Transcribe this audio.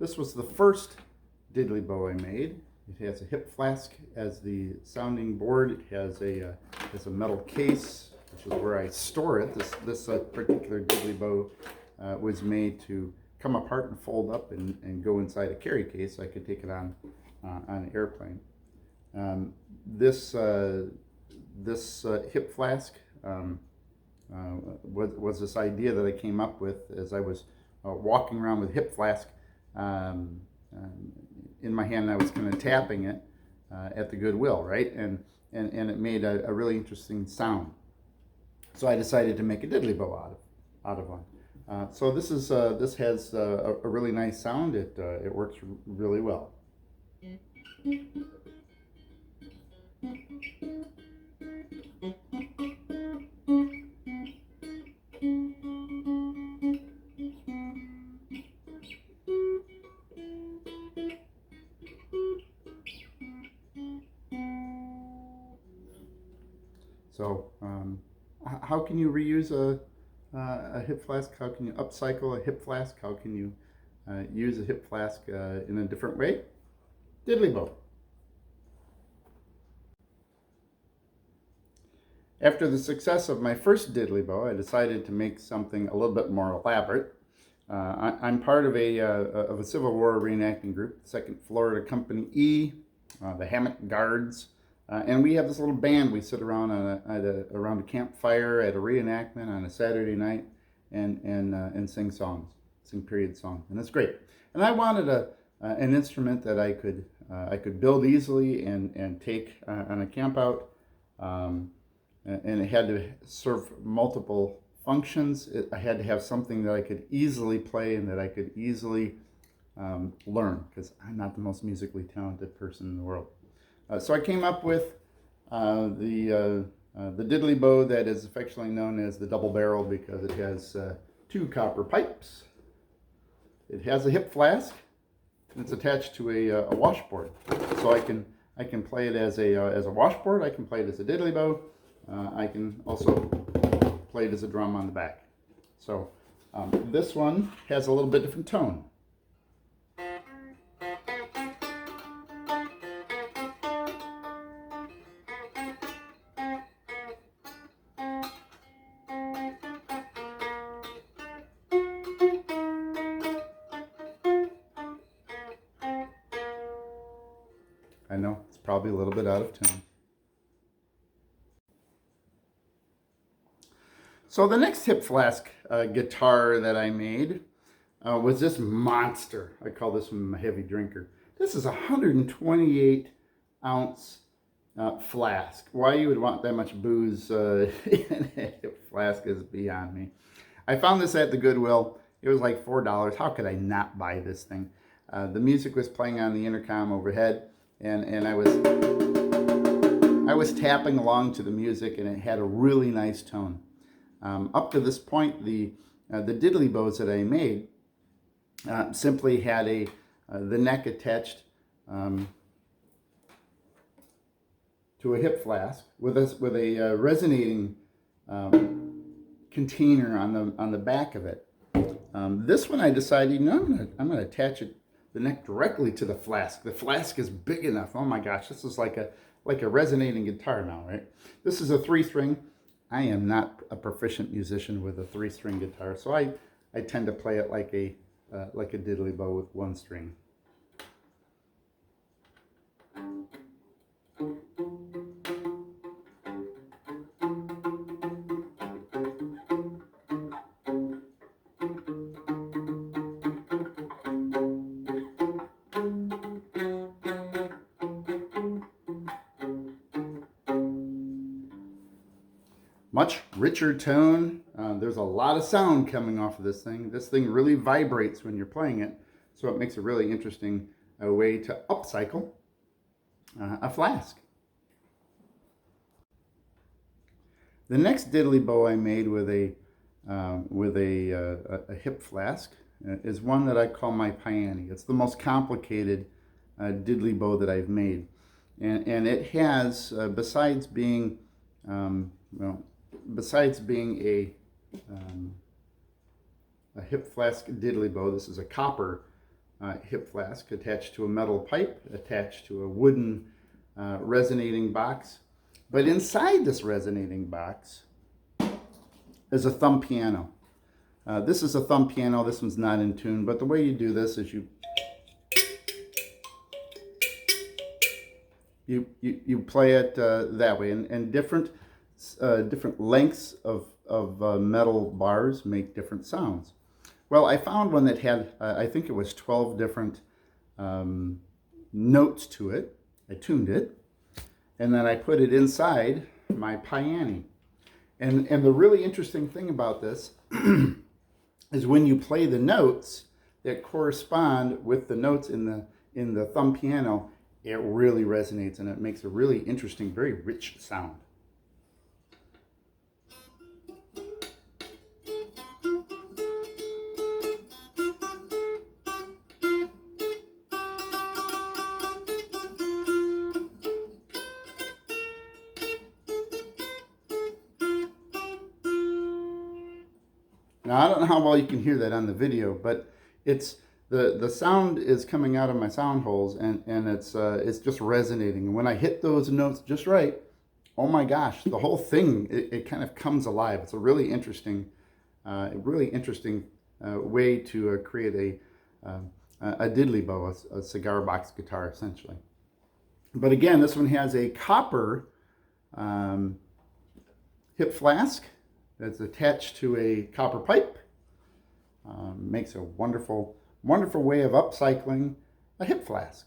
This was the first diddly bow I made. It has a hip flask as the sounding board. It has a metal case, which is where I store it. This particular diddly bow was made to come apart and fold up and go inside a carry case so I could take it on an airplane. This hip flask was this idea that I came up with as I was walking around with hip flask in my hand. I was kind of tapping it at the Goodwill, right? And it made a really interesting sound. So I decided to make a diddly bow out of one. So this has a really nice sound. It works really well. So how can you reuse a hip flask? How can you upcycle a hip flask? How can you use a hip flask in a different way? Diddly bow. After the success of my first diddly bow, I decided to make something a little bit more elaborate. I'm part of a Civil War reenacting group, 2nd Florida Company E, the Hammock Guards. And we have this little band. We sit around around a campfire at a reenactment on a Saturday night and sing songs, sing period songs, and it's great. And I wanted an instrument that I could build easily and take on a camp out, and it had to serve multiple functions. I had to have something that I could easily play and that I could easily learn, because I'm not the most musically talented person in the world. So I came up with the diddly bow that is affectionately known as the double barrel, because it has 2 copper pipes. It has a hip flask, and it's attached to a washboard. So I can play it as a washboard. I can play it as a diddly bow. I can also play it as a drum on the back. So this one has a little bit different tone. I know, it's probably a little bit out of tune. So the next hip flask guitar that I made was this monster. I call this one my heavy drinker. This is a 128 ounce flask. Why you would want that much booze in a hip flask is beyond me. I found this at the Goodwill. It was like $4. How could I not buy this thing? The music was playing on the intercom overhead, and I was tapping along to the music, and it had a really nice tone. Up to this point, the diddly bows that I made simply had the neck attached to a hip flask with a resonating container on the back of it. This one I decided, no, I'm gonna attach the neck directly to the flask. The flask is big enough. Oh my gosh, this is like a resonating guitar now, right? This is a 3-string. I am not a proficient musician with a 3-string guitar, so I tend to play it like a diddly bow with 1 string. Much richer tone. There's a lot of sound coming off of this thing. This thing really vibrates when you're playing it, so it makes a really interesting way to upcycle a flask. The next diddly bow I made with a hip flask is one that I call my peony. It's the most complicated diddly bow that I've made, and it has besides being a hip flask diddly bow, this is a copper hip flask attached to a metal pipe, attached to a wooden resonating box. But inside this resonating box is a thumb piano. This is a thumb piano. This one's not in tune, but the way you do this is you play it that way, and different lengths of metal bars make different sounds. Well, I found one that had, I think it was 12 different notes to it. I tuned it, and then I put it inside my piano. And the really interesting thing about this is when you play the notes that correspond with the notes in the thumb piano, it really resonates and it makes a really interesting, very rich sound. Now, I don't know how well you can hear that on the video, but it's the sound is coming out of my sound holes, and it's just resonating. And when I hit those notes just right, oh my gosh, the whole thing, it kind of comes alive. It's a really interesting way to create a diddly bow, a cigar box guitar, essentially. But again, this one has a copper hip flask that's attached to a copper pipe. Makes a wonderful way of upcycling a hip flask.